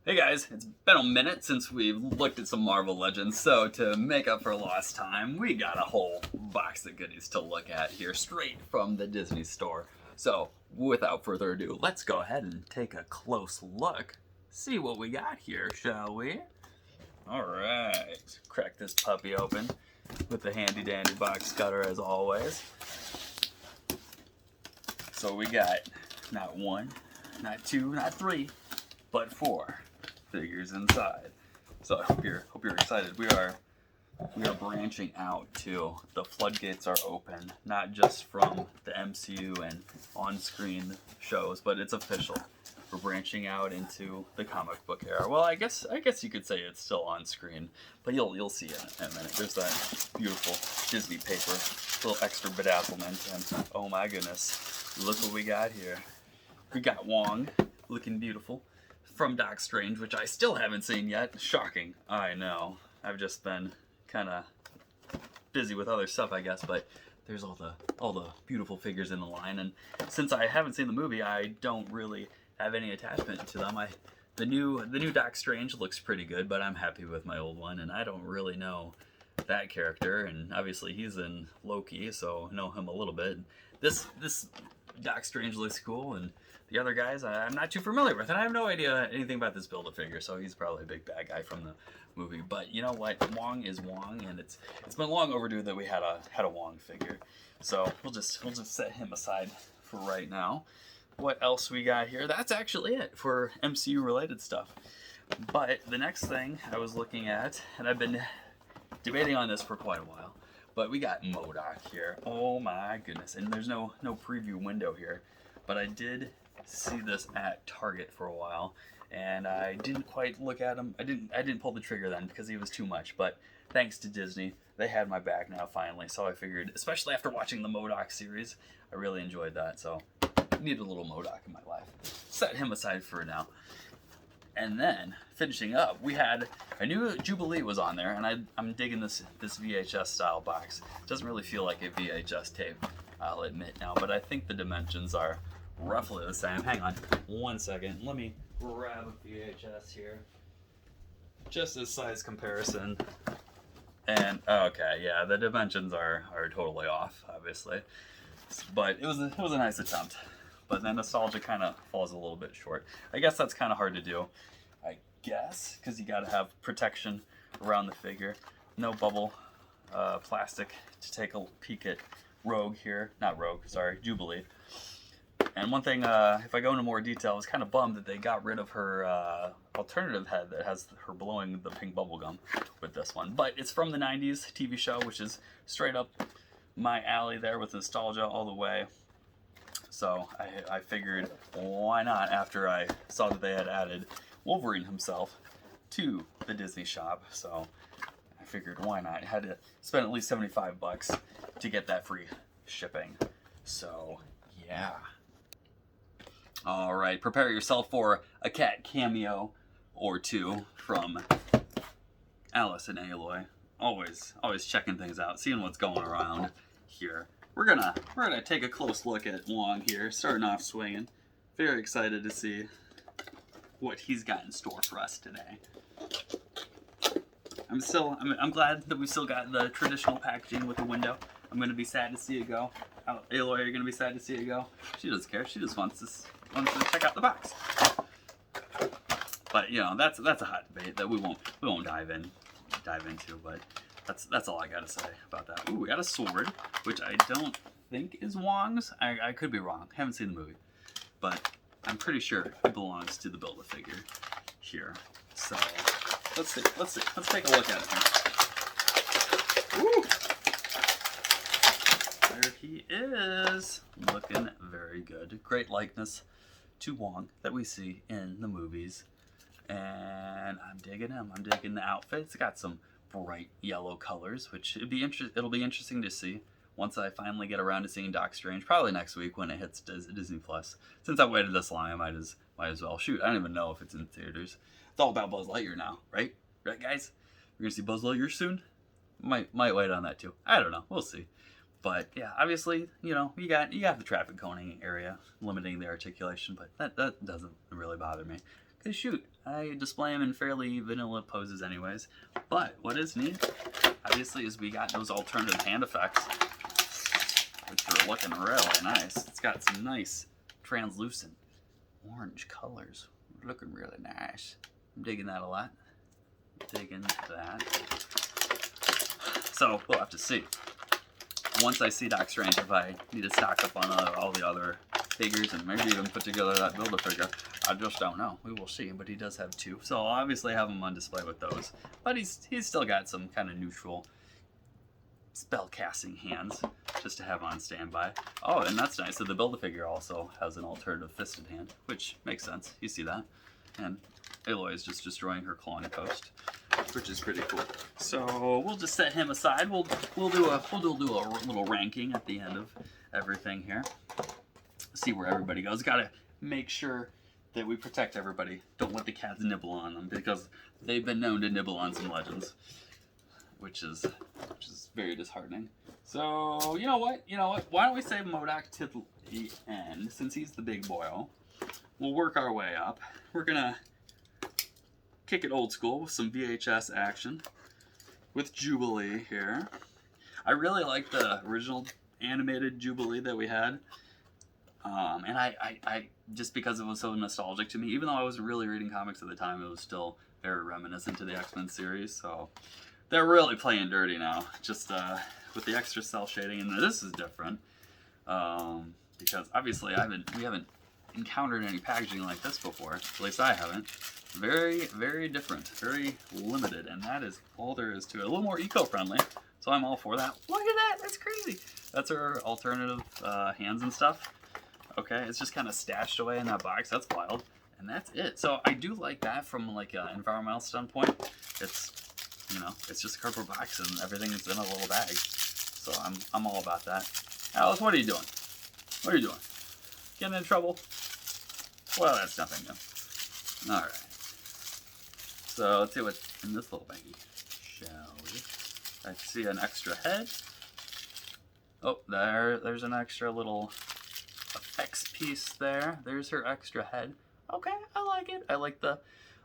Hey guys, it's been a minute since we've looked at some Marvel Legends, so to make up for lost time, we got a whole box of goodies to look at here, straight from the Disney store. So, without further ado, let's go ahead and take a close look, see what we got here, shall we? Alright, crack this puppy open with the handy dandy box cutter as always. So we got not one, not two, not three, but four figures inside. So I hope you're excited. We are branching out too. The floodgates are open, not just from the MCU and on-screen shows, but it's official. We're branching out into the comic book era. Well, I guess you could say it's still on screen, but you'll see it in a minute. There's that beautiful Disney paper, little extra bedazzlement, and oh my goodness, look what we got here. We got Wong, looking beautiful, from Doc Strange, which I still haven't seen yet. Shocking, I know. I've just been kind of busy with other stuff, I guess, but there's all the beautiful figures in the line, and since I haven't seen the movie, I don't really have any attachment to them. The new Doc Strange looks pretty good, but I'm happy with my old one, and I don't really know that character, and obviously he's in Loki, so I know him a little bit. This Doc Strange looks cool, and the other guys I'm not too familiar with, and I have no idea anything about this Build-A-Figure, so he's probably a big bad guy from the movie. But you know what? Wong is Wong, and it's been long overdue that we had a Wong figure. So we'll just set him aside for right now. What else we got here? That's actually it for MCU related stuff. But the next thing I was looking at, and I've been debating on this for quite a while, but we got M.O.D.OK here. Oh my goodness. And there's no preview window here, but I did see this at Target for a while, and I didn't quite look at him. I didn't pull the trigger then because he was too much, but thanks to Disney, they had my back now finally. So I figured, especially after watching the M.O.D.OK series, I really enjoyed that. So I need a little M.O.D.OK in my life. Set him aside for now. And then finishing up, I knew Jubilee was on there, and I'm digging this VHS style box. It doesn't really feel like a VHS tape, I'll admit now, but I think the dimensions are roughly the same. Hang on one second. Let me grab a VHS here. Just a size comparison. And okay, yeah, the dimensions are totally off, obviously. But it was a nice attempt. But then nostalgia kind of falls a little bit short. I guess that's kind of hard to do. I guess, because you got to have protection around the figure. No bubble plastic to take a peek at Jubilee. And one thing, if I go into more detail, I was kind of bummed that they got rid of her alternative head that has her blowing the pink bubblegum with this one. But it's from the 90s TV show, which is straight up my alley there with nostalgia all the way. So I figured, why not, after I saw that they had added Wolverine himself to the Disney shop. So I figured, why not? I had to spend at least $75 to get that free shipping. So yeah. All right, prepare yourself for a cat cameo or two from Alice and Aloy. Always checking things out, seeing what's going around here. We're gonna take a close look at Wong here, starting off swinging. Very excited to see what he's got in store for us today. I'm glad that we still got the traditional packaging with the window. I'm gonna be sad to see it go. Aloy, you're gonna be sad to see it go. She doesn't care. She just wants to check out the box. But you know, that's a hot debate that we won't dive into. But that's all I gotta say about that. Ooh, we got a sword, which I don't think is Wong's. I could be wrong. Haven't seen the movie, but I'm pretty sure it belongs to the Build-A-Figure here. So let's see. Let's take a look at it here. Ooh. There he is, looking very good. Great likeness to Wong that we see in the movies, and I'm digging him. I'm digging the outfit. It's got some bright yellow colors, which it'll be interesting to see once I finally get around to seeing Doc Strange, probably next week when it hits Disney Plus. Since I waited this long, I might as well. Shoot, I don't even know if it's in theaters. It's all about Buzz Lightyear now, right? Right, guys? We're gonna see Buzz Lightyear soon. Might wait on that too. I don't know. We'll see. But yeah, obviously, you know, you got the traffic coning area limiting the articulation, but that doesn't really bother me. Because shoot, I display them in fairly vanilla poses anyways. But what is neat, obviously, is we got those alternative hand effects, which are looking really nice. It's got some nice translucent orange colors. Looking really nice. I'm digging that a lot. Digging that. So we'll have to see. Once I see Doc Strange, if I need to stock up on all the other figures and maybe even put together that Build-A-Figure, I just don't know. We will see, but he does have 2. So I'll obviously have him on display with those. But he's still got some kind of neutral spell casting hands just to have on standby. Oh, and that's nice. So the Build-A-Figure also has an alternative fisted hand, which makes sense. You see that. And Aloy is just destroying her clawing post, which is pretty cool. So we'll just set him aside. We'll do a little ranking at the end of everything here. See where everybody goes. Gotta make sure that we protect everybody. Don't let the cats nibble on them, because they've been known to nibble on some legends, which is very disheartening. So you know what? Why don't we save Modoc to the end, since he's the big boyo? We'll work our way up. We're gonna kick it old school with some VHS action with Jubilee here. I really like the original animated Jubilee that we had. And I just because it was so nostalgic to me, even though I wasn't really reading comics at the time, it was still very reminiscent to the X-Men series. So they're really playing dirty now, just with the extra cell shading. And this is different because obviously we haven't encountered any packaging like this before. At least I haven't. Very, very different, very limited, and that is all there is to it. A little more eco-friendly, so I'm all for that. Look at that, that's crazy. That's our alternative hands and stuff. Okay, it's just kind of stashed away in that box. That's wild, and that's it. So I do like that from like an environmental standpoint. It's, it's just a cardboard box and everything's in a little bag. So I'm all about that. Alice, what are you doing? What are you doing? Getting in trouble? Well, that's nothing new. All right. So let's see what's in this little baggie, shall we? I see an extra head. Oh, there's an extra little effects piece there. There's her extra head. Okay, I like it. I like the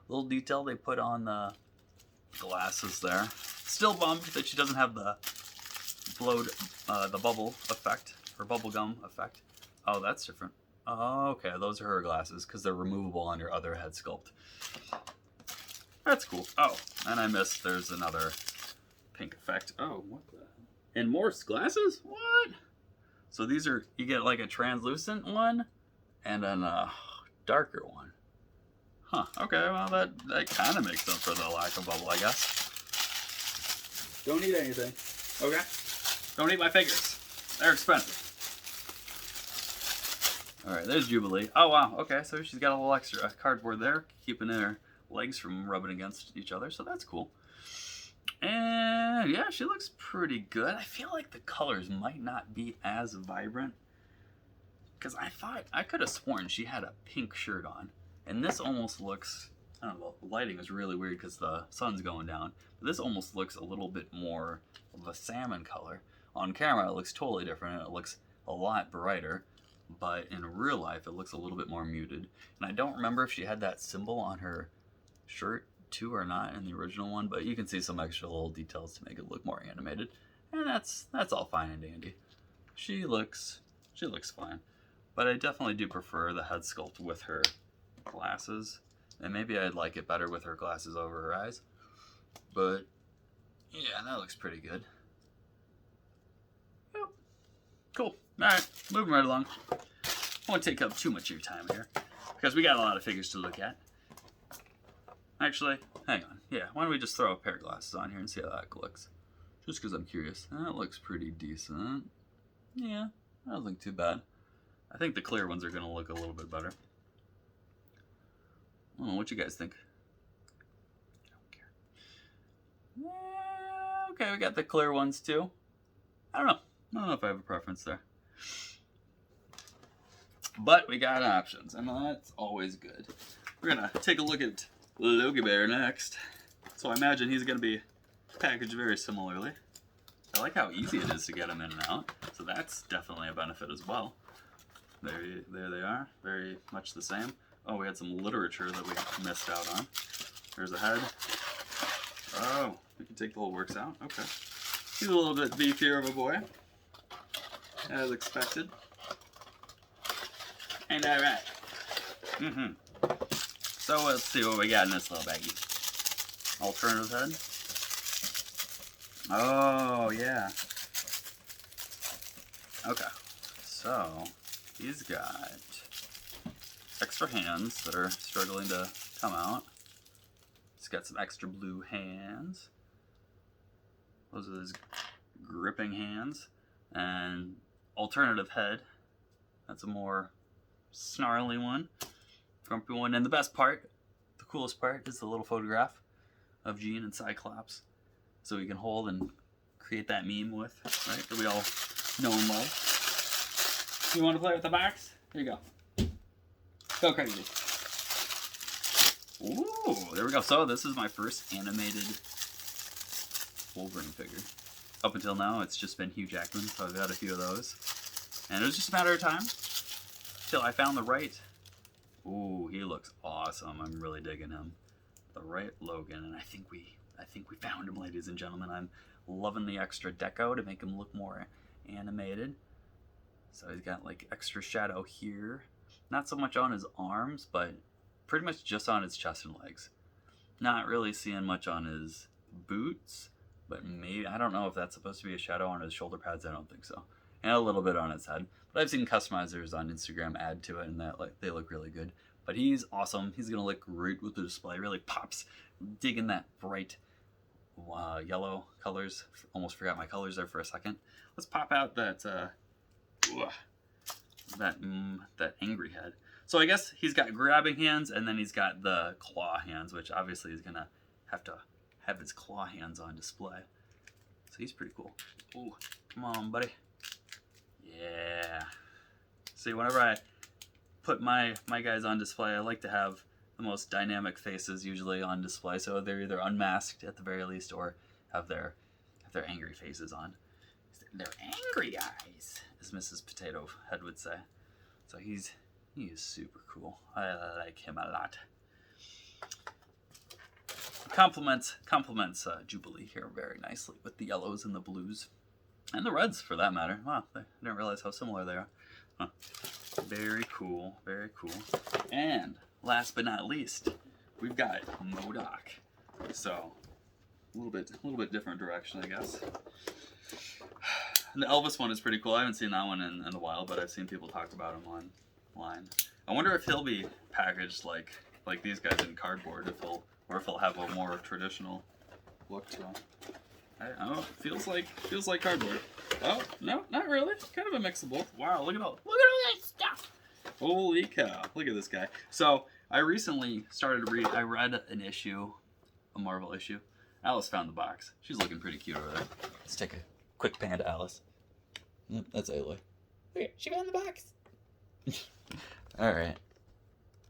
little detail they put on the glasses there. Still bummed that she doesn't have the the bubble effect, or bubble gum effect. Oh, that's different. Oh, okay, those are her glasses because they're removable on your other head sculpt. That's cool. Oh, and I missed. There's another pink effect. Oh, what the? And more glasses? What? So these are, you get like a translucent one and then a darker one. Huh. Okay, well that kind of makes up for the lack of bubble, I guess. Don't need anything. Okay? Don't need my figures. They're expensive. Alright, there's Jubilee. Oh wow, okay, so she's got a little extra cardboard there, keeping her legs from rubbing against each other, so that's cool. And yeah, she looks pretty good. I feel like the colors might not be as vibrant, because I could have sworn she had a pink shirt on. And this almost looks, I don't know, the lighting is really weird because the sun's going down. But this almost looks a little bit more of a salmon color. On camera, it looks totally different. It looks a lot brighter. But in real life, it looks a little bit more muted. And I don't remember if she had that symbol on her shirt too or not in the original one. But you can see some extra little details to make it look more animated. And that's all fine and dandy. She looks fine. But I definitely do prefer the head sculpt with her glasses, and maybe I'd like it better with her glasses over her eyes, but yeah, that looks pretty good. Yep. Cool. Alright, moving right along. I won't take up too much of your time here because we got a lot of figures to look at. Actually, hang on. Yeah, why don't we just throw a pair of glasses on here and see how that looks, just because I'm curious. That looks pretty decent. Yeah, that doesn't look too bad. I think the clear ones are going to look a little bit better. I don't know what you guys think. I don't care. Yeah, okay, we got the clear ones too. I don't know if I have a preference there. But we got options, and that's always good. We're going to take a look at Luger Bear next. So I imagine he's going to be packaged very similarly. I like how easy it is to get him in and out, so that's definitely a benefit as well. There they are, very much the same. Oh, we had some literature that we missed out on. There's a head. Oh, we can take the whole works out. Okay. He's a little bit beefier of a boy, as expected. And all right. So let's see what we got in this little baggie. Alternative head. Oh, yeah. Okay. So, he's got extra hands that are struggling to come out. He's got some extra blue hands. Those are his gripping hands. And alternative head. That's a more snarly one. Grumpy one. And the best part, the coolest part, is the little photograph of Jean and Cyclops. So we can hold and create that meme with, right? That we all know and love. You want to play with the box? Here you go. Go crazy. Ooh, there we go. So this is my first animated Wolverine figure. Up until now, it's just been Hugh Jackman, so I've got a few of those. And it was just a matter of time till I found the right. Ooh, he looks awesome. I'm really digging him. The right Logan, and I think we found him, ladies and gentlemen. I'm loving the extra deco to make him look more animated. So he's got like extra shadow here. Not so much on his arms, but pretty much just on his chest and legs. Not really seeing much on his boots, but maybe, I don't know if that's supposed to be a shadow on his shoulder pads. I don't think so. And a little bit on his head. But I've seen customizers on Instagram add to it, and that they look really good. But he's awesome. He's gonna look great with the display. Really pops. Digging that bright yellow colors. Almost forgot my colors there for a second. Let's pop out that that angry head. So I guess he's got grabbing hands, and then he's got the claw hands, which obviously he's gonna have to have his claw hands on display. So he's pretty cool. Ooh, come on, buddy. Yeah. See, whenever I put my guys on display, I like to have the most dynamic faces usually on display, so they're either unmasked at the very least or have their angry faces on. They're angry eyes, as Mrs. Potato Head would say. So he is super cool. I like him a lot. Complements Jubilee here very nicely with the yellows and the blues. And the reds, for that matter. Wow, I didn't realize how similar they are. Huh. Very cool, very cool. And last but not least, we've got M.O.D.OK. So a little bit different direction, I guess. And the Elvis one is pretty cool. I haven't seen that one in a while, but I've seen people talk about him online. I wonder if he'll be packaged like these guys in cardboard, or if he'll have a more traditional look to him. I don't know. Feels like cardboard. Oh no, not really. Kind of a mix of both. Wow, look at all that stuff. Holy cow! Look at this guy. So I recently started to read. I read an issue, a Marvel issue. Alice found the box. She's looking pretty cute over there. Let's take a quick pan to Alice. Yep, that's Aloy. Okay, she found the box. All right,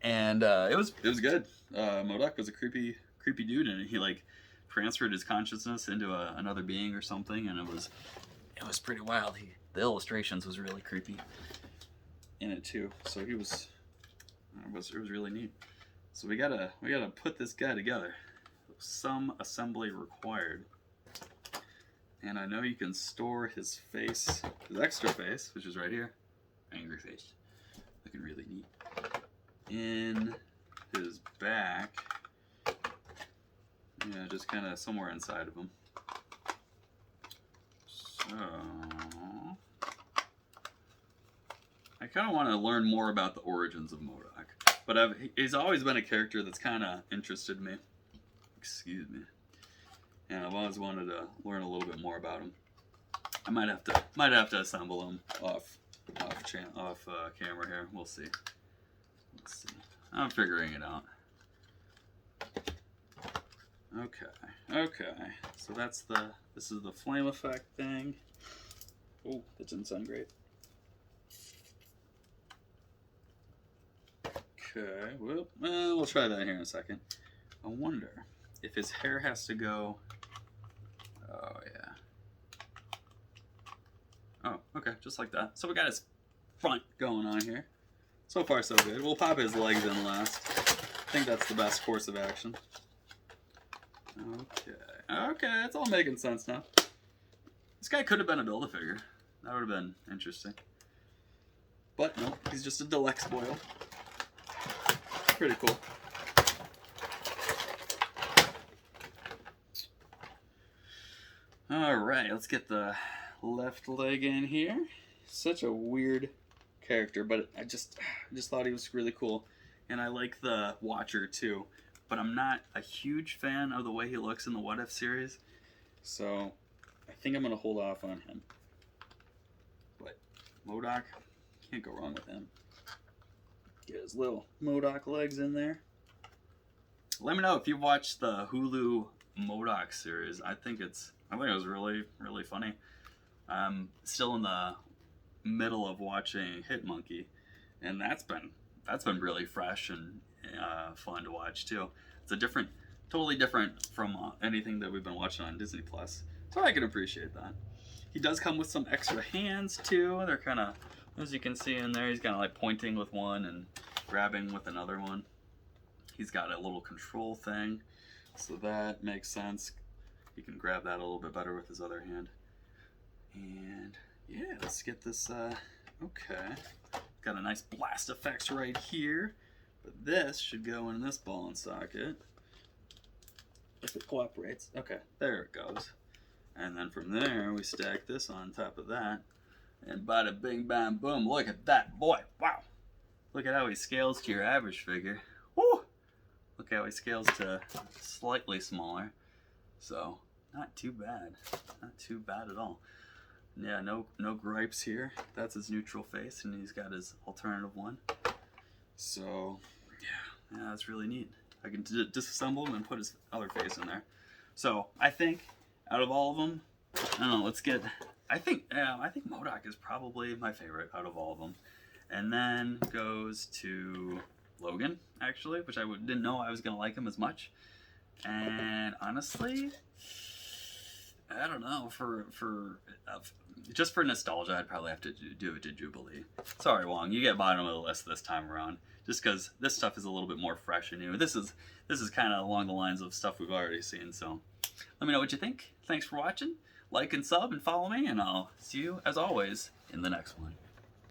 and it was good. M.O.D.OK. was a creepy dude, and he like transferred his consciousness into another being or something, and it was pretty wild. The illustrations was really creepy in it too. So it was really neat. So we gotta put this guy together. Some assembly required. And I know you can store his face, his extra face, which is right here, angry face, looking really neat, in his back. Yeah, just kind of somewhere inside of him. So I kind of want to learn more about the origins of M.O.D.OK. But he's always been a character that's kind of interested me. Excuse me. And I've always wanted to learn a little bit more about him. I might have to assemble him off camera here. We'll see. Let's see. I'm figuring it out. Okay. So this is the flame effect thing. Oh, that didn't sound great. Okay, well, we'll try that here in a second. I wonder if his hair has to go. Oh yeah. Oh, okay, just like that. So we got his front going on here. So far, so good. We'll pop his legs in last. I think that's the best course of action. Okay. Okay, it's all making sense now. This guy could have been a Build-A-Figure. That would have been interesting. But no, he's just a deluxe foil. Pretty cool. Alright, let's get the left leg in here. Such a weird character, but I just thought he was really cool. And I like the Watcher too. But I'm not a huge fan of the way he looks in the What If series. So I think I'm going to hold off on him. But M.O.D.OK, can't go wrong with him. Get his little M.O.D.OK legs in there. Let me know if you watched the Hulu M.O.D.OK series. I think it was really, really funny. I'm still in the middle of watching Hitmonkey, and that's been really fresh and fun to watch too. It's a totally different from anything that we've been watching on Disney Plus, so I can appreciate that. He does come with some extra hands too. They're kind of, as you can see in there, he's kind of like pointing with one and grabbing with another one. He's got a little control thing, so that makes sense. He can grab that a little bit better with his other hand. And yeah, let's get this, okay. Got a nice blast effects right here, but this should go in this ball and socket. If it cooperates. Okay, there it goes. And then from there, we stack this on top of that. And bada bing bam boom, look at that, boy, wow. Look at how he scales to your average figure. Woo! Look how he scales to slightly smaller. So, not too bad. Not too bad at all. Yeah, no gripes here. That's his neutral face, and he's got his alternative one. So, yeah, that's really neat. I can disassemble him and put his other face in there. So, I think out of all of them, I don't know, let's get, I think M.O.D.OK is probably my favorite out of all of them. And then goes to Logan, actually, which I didn't know I was going to like him as much. And honestly, I don't know, just for nostalgia, I'd probably have to do it to Jubilee. Sorry, Wong, you get bottom of the list this time around, just because this stuff is a little bit more fresh and new. This is kind of along the lines of stuff we've already seen, so let me know what you think. Thanks for watching. Like and sub and follow me, and I'll see you, as always, in the next one.